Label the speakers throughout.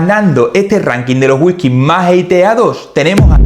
Speaker 1: Ganando este ranking de los whiskies más hateados, tenemos a...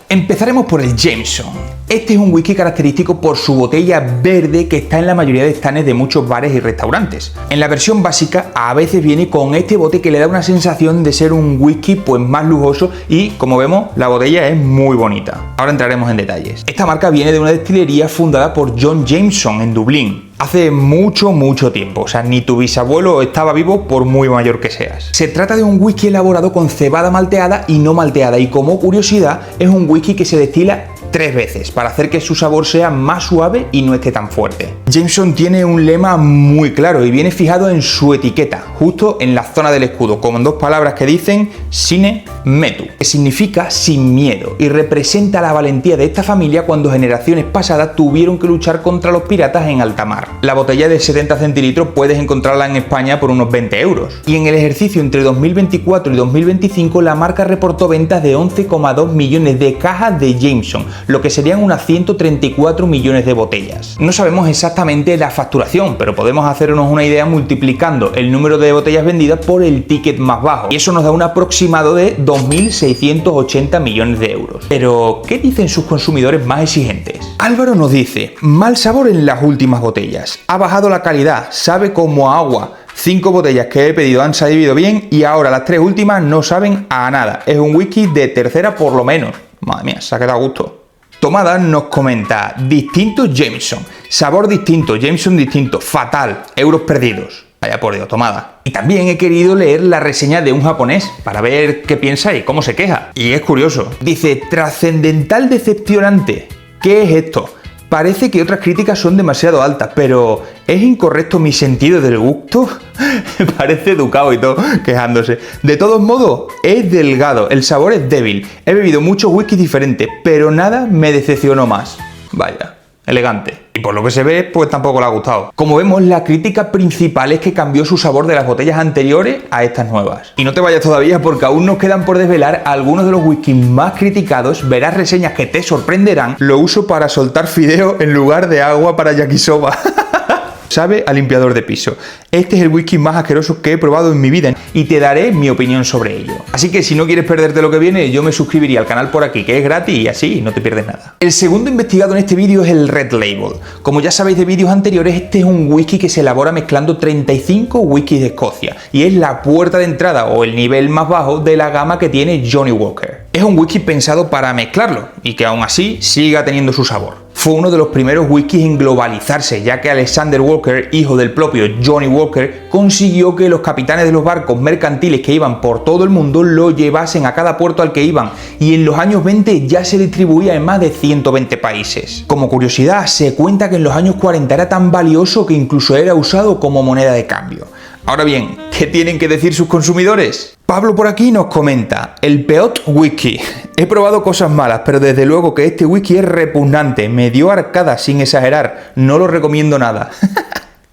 Speaker 1: Empezaremos por el Jameson. Este es un whisky característico por su botella verde que está en la mayoría de estanes de muchos bares y restaurantes. En la versión básica a veces viene con este bote que le da una sensación de ser un whisky pues más lujoso y, como vemos, la botella es muy bonita. Ahora entraremos en detalles. Esta marca viene de una destilería fundada por John Jameson en Dublín. Hace mucho tiempo, o sea, ni tu bisabuelo estaba vivo por muy mayor que seas. Se trata de un whisky elaborado con cebada malteada y no malteada y, como curiosidad, es un whisky que se destila 3 veces para hacer que su sabor sea más suave y no esté tan fuerte. Jameson tiene un lema muy claro y viene fijado en su etiqueta, justo en la zona del escudo, con 2 palabras que dicen Sine Metu, que significa sin miedo y representa la valentía de esta familia cuando generaciones pasadas tuvieron que luchar contra los piratas en alta mar. La botella de 70 centilitros puedes encontrarla en España por unos 20 euros. Y en el ejercicio entre 2024 y 2025 la marca reportó ventas de 11,2 millones de cajas de Jameson, lo que serían unas 134 millones de botellas. No sabemos exactamente la facturación, pero podemos hacernos una idea multiplicando el número de botellas vendidas por el ticket más bajo. Y eso nos da un aproximado de 2.680 millones de euros. Pero, ¿qué dicen sus consumidores más exigentes? Álvaro nos dice: mal sabor en las últimas botellas, ha bajado la calidad, sabe como a agua. 5 botellas que he pedido han sabido bien y ahora las 3 últimas no saben a nada. Es un whisky de tercera por lo menos. Madre mía, se ha quedado a gusto. Tomada nos comenta: distinto Jameson, sabor distinto, Jameson distinto, fatal, euros perdidos. Vaya por Dios, Tomada. Y también he querido leer la reseña de un japonés para ver qué piensa y cómo se queja. Y es curioso. Dice: trascendental decepcionante. ¿Qué es esto? Parece que otras críticas son demasiado altas, pero ¿es incorrecto mi sentido del gusto? Parece educado y todo, quejándose. De todos modos, es delgado, el sabor es débil. He bebido muchos whiskies diferentes, pero nada me decepcionó más. Vaya, elegante. Y por lo que se ve, pues tampoco le ha gustado. Como vemos, la crítica principal es que cambió su sabor de las botellas anteriores a estas nuevas. Y no te vayas todavía porque aún nos quedan por desvelar algunos de los whiskies más criticados, verás reseñas que te sorprenderán. Lo uso para soltar fideos en lugar de agua para yakisoba. Sabe a limpiador de piso. Este es el whisky más asqueroso que he probado en mi vida y te daré mi opinión sobre ello. Así que si no quieres perderte lo que viene, yo me suscribiría al canal por aquí, que es gratis y así no te pierdes nada. El segundo investigado en este vídeo es el Red Label. Como ya sabéis de vídeos anteriores, este es un whisky que se elabora mezclando 35 whiskies de Escocia y es la puerta de entrada o el nivel más bajo de la gama que tiene Johnnie Walker. Es un whisky pensado para mezclarlo y que aún así siga teniendo su sabor. Fue uno de los primeros whiskies en globalizarse, ya que Alexander Walker, hijo del propio Johnnie Walker, consiguió que los capitanes de los barcos mercantiles que iban por todo el mundo lo llevasen a cada puerto al que iban, y en los años 20 ya se distribuía en más de 120 países. Como curiosidad, se cuenta que en los años 40 era tan valioso que incluso era usado como moneda de cambio. Ahora bien, ¿qué tienen que decir sus consumidores? Pablo por aquí nos comenta: el Peot Whisky. He probado cosas malas, pero desde luego que este whisky es repugnante. Me dio arcadas sin exagerar. No lo recomiendo nada.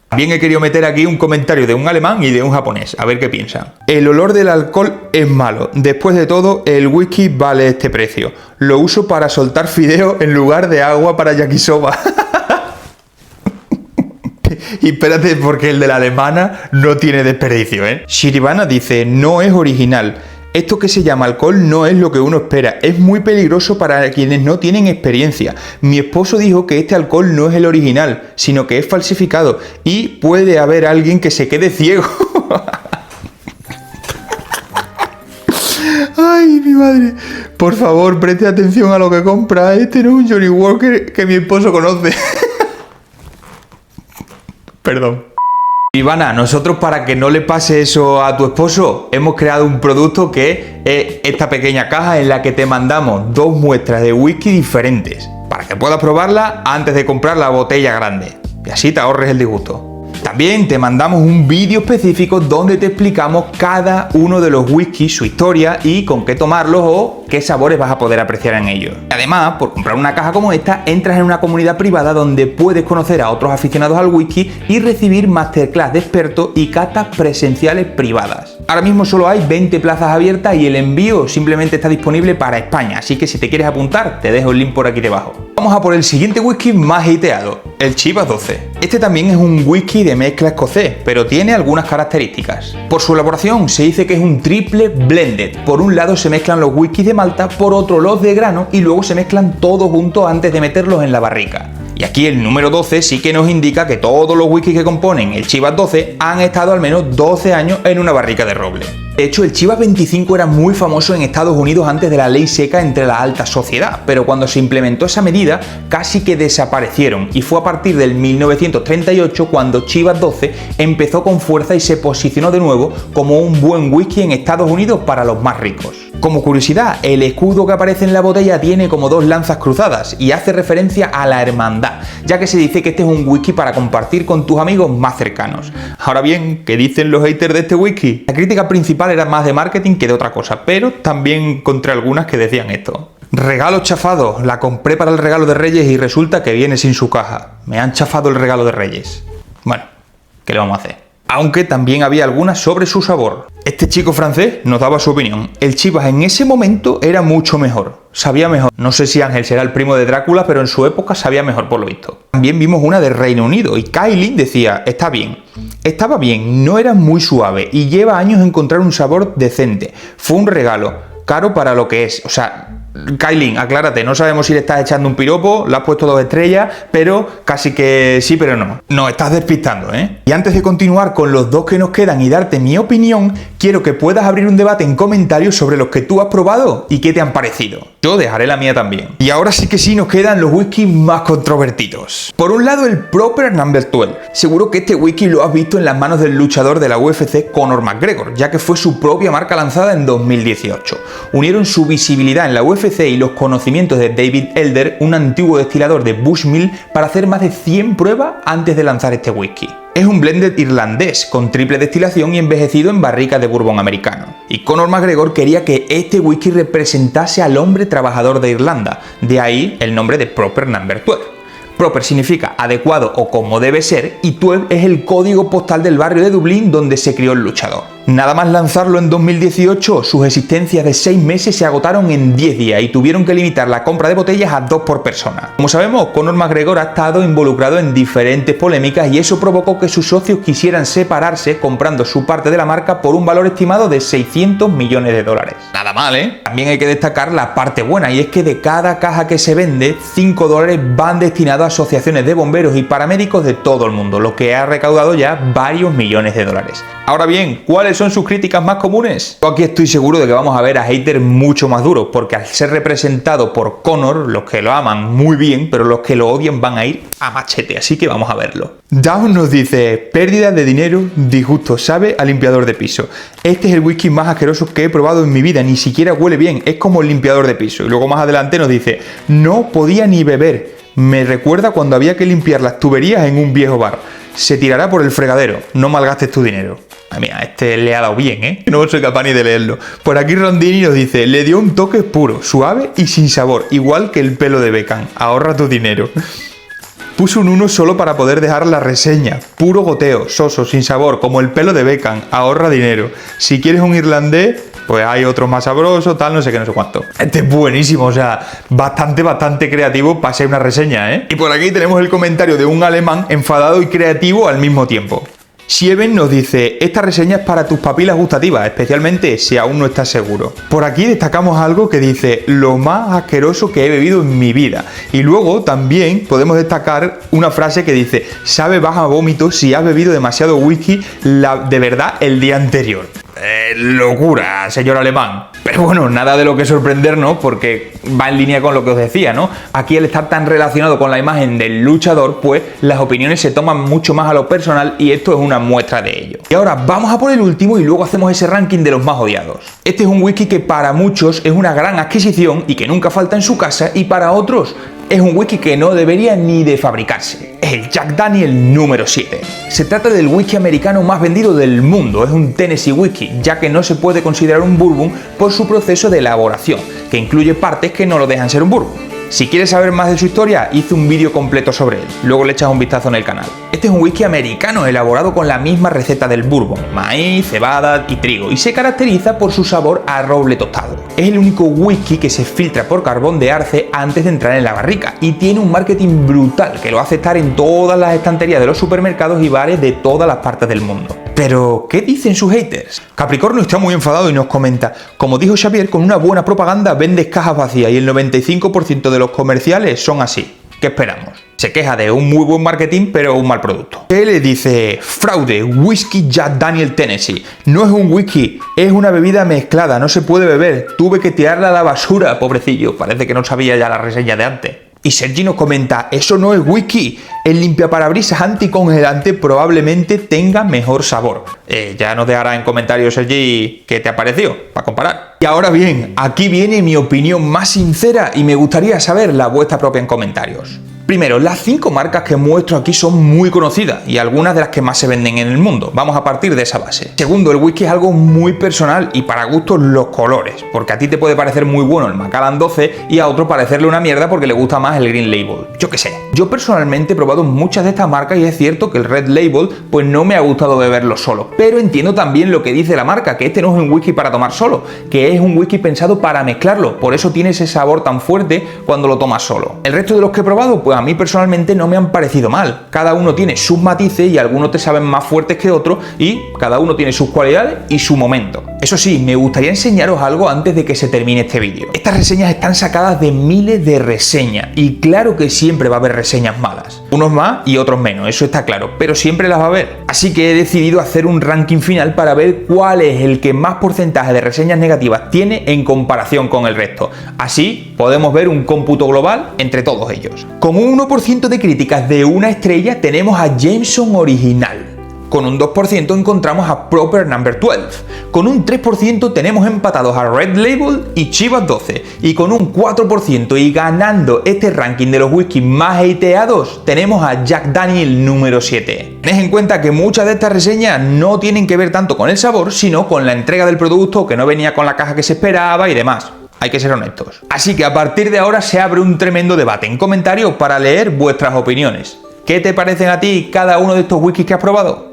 Speaker 1: También he querido meter aquí un comentario de un alemán y de un japonés. A ver qué piensan. El olor del alcohol es malo. Después de todo, el whisky vale este precio. Lo uso para soltar fideos en lugar de agua para yakisoba. Y espérate, porque el de la alemana no tiene desperdicio, ¿eh? Shiribana dice: no es original. Esto que se llama alcohol no es lo que uno espera. Es muy peligroso para quienes no tienen experiencia. Mi esposo dijo que este alcohol no es el original, sino que es falsificado. Y puede haber alguien que se quede ciego. Ay, mi madre. Por favor, preste atención a lo que compra. Este no es un Johnnie Walker que mi esposo conoce. Perdón. Ivana, nosotros, para que no le pase eso a tu esposo, hemos creado un producto que es esta pequeña caja en la que te mandamos 2 muestras de whisky diferentes para que puedas probarla antes de comprar la botella grande y así te ahorres el disgusto. También te mandamos un vídeo específico donde te explicamos cada uno de los whiskies, su historia y con qué tomarlos o qué sabores vas a poder apreciar en ellos. Además, por comprar una caja como esta, entras en una comunidad privada donde puedes conocer a otros aficionados al whisky y recibir masterclass de expertos y catas presenciales privadas. Ahora mismo solo hay 20 plazas abiertas y el envío simplemente está disponible para España, así que si te quieres apuntar, te dejo el link por aquí debajo. Vamos a por el siguiente whisky más hiteado, el Chivas 12. Este también es un whisky de mezcla escocés, pero tiene algunas características. Por su elaboración se dice que es un triple blended. Por un lado se mezclan los whiskies de malta, por otro los de grano y luego se mezclan todos juntos antes de meterlos en la barrica. Y aquí el número 12 sí que nos indica que todos los whiskies que componen el Chivas 12 han estado al menos 12 años en una barrica de roble. De hecho, el Chivas 25 era muy famoso en Estados Unidos antes de la ley seca entre la alta sociedad, pero cuando se implementó esa medida casi que desaparecieron y fue a partir del 1938 cuando Chivas 12 empezó con fuerza y se posicionó de nuevo como un buen whisky en Estados Unidos para los más ricos. Como curiosidad, el escudo que aparece en la botella tiene como dos lanzas cruzadas y hace referencia a la hermandad, ya que se dice que este es un whisky para compartir con tus amigos más cercanos. Ahora bien, ¿qué dicen los haters de este whisky? La crítica principal era más de marketing que de otra cosa, pero también encontré algunas que decían esto. Regalo chafado, la compré para el regalo de Reyes y resulta que viene sin su caja. Me han chafado el regalo de Reyes. Bueno, ¿qué le vamos a hacer? Aunque también había algunas sobre su sabor. Este chico francés nos daba su opinión. El Chivas en ese momento era mucho mejor, sabía mejor. No sé si Ángel será el primo de Drácula, pero en su época sabía mejor por lo visto. También vimos una de Reino Unido y Kylie decía, está bien. Estaba bien, no era muy suave y lleva años encontrar un sabor decente. Fue un regalo, caro para lo que es, o sea... Kylie, aclárate, no sabemos si le estás echando un piropo, le has puesto 2 estrellas, pero casi que sí, pero no. Nos estás despistando, ¿eh? Y antes de continuar con los dos que nos quedan y darte mi opinión, quiero que puedas abrir un debate en comentarios sobre los que tú has probado y qué te han parecido. Yo dejaré la mía también. Y ahora sí que sí nos quedan los whiskies más controvertidos. Por un lado, el Proper No. 12. Seguro que este whisky lo has visto en las manos del luchador de la UFC, Conor McGregor, ya que fue su propia marca lanzada en 2018. Unieron su visibilidad en la UFC y los conocimientos de David Elder, un antiguo destilador de Bushmill, para hacer más de 100 pruebas antes de lanzar este whisky. Es un blended irlandés con triple destilación y envejecido en barricas de bourbon americano. Y Conor McGregor quería que este whisky representase al hombre trabajador de Irlanda, de ahí el nombre de Proper No. 12. Proper significa adecuado o como debe ser y 12 es el código postal del barrio de Dublín donde se crió el luchador. Nada más lanzarlo en 2018, sus existencias de 6 meses se agotaron en 10 días y tuvieron que limitar la compra de botellas a 2 por persona. Como sabemos, Conor McGregor ha estado involucrado en diferentes polémicas y eso provocó que sus socios quisieran separarse comprando su parte de la marca por un valor estimado de 600 millones de dólares. Nada mal, ¿eh? También hay que destacar la parte buena y es que de cada caja que se vende, 5 dólares van destinados a asociaciones de bomberos y paramédicos de todo el mundo, lo que ha recaudado ya varios millones de dólares. Ahora bien, ¿cuáles son sus críticas más comunes? Yo aquí estoy seguro de que vamos a ver a haters mucho más duros, porque al ser representado por Conor, los que lo aman muy bien, pero los que lo odian van a ir a machete, así que vamos a verlo. Down nos dice, pérdida de dinero, disgusto, sabe a limpiador de piso. Este es el whisky más asqueroso que he probado en mi vida, ni siquiera huele bien, es como el limpiador de piso. Y luego más adelante nos dice, no podía ni beber, me recuerda cuando había que limpiar las tuberías en un viejo bar. Se tirará por el fregadero, no malgastes tu dinero. Mira, este le ha dado bien, ¿eh? No soy capaz ni de leerlo. Por aquí Rondini nos dice, le dio un toque puro, suave y sin sabor, igual que el pelo de Beckham. Ahorra tu dinero. Puso un 1 solo para poder dejar la reseña. Puro goteo, soso, sin sabor, como el pelo de Beckham. Ahorra dinero. Si quieres un irlandés, pues hay otro más sabroso, tal, no sé qué, no sé cuánto. Este es buenísimo, o sea, bastante creativo para ser una reseña, ¿eh? Y por aquí tenemos el comentario de un alemán enfadado y creativo al mismo tiempo. Sieven nos dice, esta reseña es para tus papilas gustativas, especialmente si aún no estás seguro. Por aquí destacamos algo que dice, lo más asqueroso que he bebido en mi vida. Y luego también podemos destacar una frase que dice, sabe baja vómito si has bebido demasiado whisky de verdad el día anterior. Locura, señor alemán. Pero bueno, nada de lo que sorprendernos porque va en línea con lo que os decía, ¿no? Aquí al estar tan relacionado con la imagen del luchador, pues las opiniones se toman mucho más a lo personal y esto es una muestra de ello. Y ahora vamos a por el último y luego hacemos ese ranking de los más odiados. Este es un whisky que para muchos es una gran adquisición y que nunca falta en su casa y para otros es un whisky que no debería ni de fabricarse. Es el Jack Daniel número 7. Se trata del whisky americano más vendido del mundo. Es un Tennessee whisky, ya que no se puede considerar un bourbon por su proceso de elaboración, que incluye partes que no lo dejan ser un bourbon. Si quieres saber más de su historia, hice un vídeo completo sobre él, luego le echas un vistazo en el canal. Este es un whisky americano elaborado con la misma receta del bourbon, maíz, cebada y trigo, y se caracteriza por su sabor a roble tostado. Es el único whisky que se filtra por carbón de arce antes de entrar en la barrica, y tiene un marketing brutal que lo hace estar en todas las estanterías de los supermercados y bares de todas las partes del mundo. Pero, ¿qué dicen sus haters? Capricornio está muy enfadado y nos comenta: como dijo Xavier, con una buena propaganda vendes cajas vacías y el 95% de los comerciales son así. ¿Qué esperamos? Se queja de un muy buen marketing, pero un mal producto. Él le dice: fraude, whisky Jack Daniel Tennessee. No es un whisky, es una bebida mezclada, no se puede beber. Tuve que tirarla a la basura, pobrecillo. Parece que no sabía ya la reseña de antes. Y Sergi nos comenta: eso no es whisky, el limpiaparabrisas anticongelante probablemente tenga mejor sabor. Ya nos dejará en comentarios, Sergi, qué te ha parecido, para comparar. Y ahora bien, aquí viene mi opinión más sincera y me gustaría saber la vuestra propia en comentarios. Primero, las 5 marcas que muestro aquí son muy conocidas y algunas de las que más se venden en el mundo. Vamos a partir de esa base. Segundo, el whisky es algo muy personal y para gustos los colores, porque a ti te puede parecer muy bueno el Macallan 12 y a otro parecerle una mierda porque le gusta más el Green Label. Yo qué sé. Yo personalmente he probado muchas de estas marcas y es cierto que el Red Label pues no me ha gustado beberlo solo, pero entiendo también lo que dice la marca, que este no es un whisky para tomar solo, que es un whisky pensado para mezclarlo, por eso tiene ese sabor tan fuerte cuando lo tomas solo. El resto de los que he probado, pues a mí personalmente no me han parecido mal. Cada uno tiene sus matices y algunos te saben más fuertes que otros y cada uno tiene sus cualidades y su momento. Eso sí, me gustaría enseñaros algo antes de que se termine este vídeo. Estas reseñas están sacadas de miles de reseñas y claro que siempre va a haber reseñas malas. Unos más y otros menos, eso está claro, pero siempre las va a haber. Así que he decidido hacer un ranking final para ver cuál es el que más porcentaje de reseñas negativas tiene en comparación con el resto. Así podemos ver un cómputo global entre todos ellos. Con un 1% de críticas de 1 estrella tenemos a Jameson Original. Con un 2% encontramos a Proper No. 12. Con un 3% tenemos empatados a Red Label y Chivas 12. Y con un 4% y ganando este ranking de los whiskies más hateados tenemos a Jack Daniel número 7. Tened en cuenta que muchas de estas reseñas no tienen que ver tanto con el sabor, sino con la entrega del producto, que no venía con la caja que se esperaba y demás. Hay que ser honestos. Así que a partir de ahora se abre un tremendo debate en comentarios para leer vuestras opiniones. ¿Qué te parecen a ti cada uno de estos whiskies que has probado?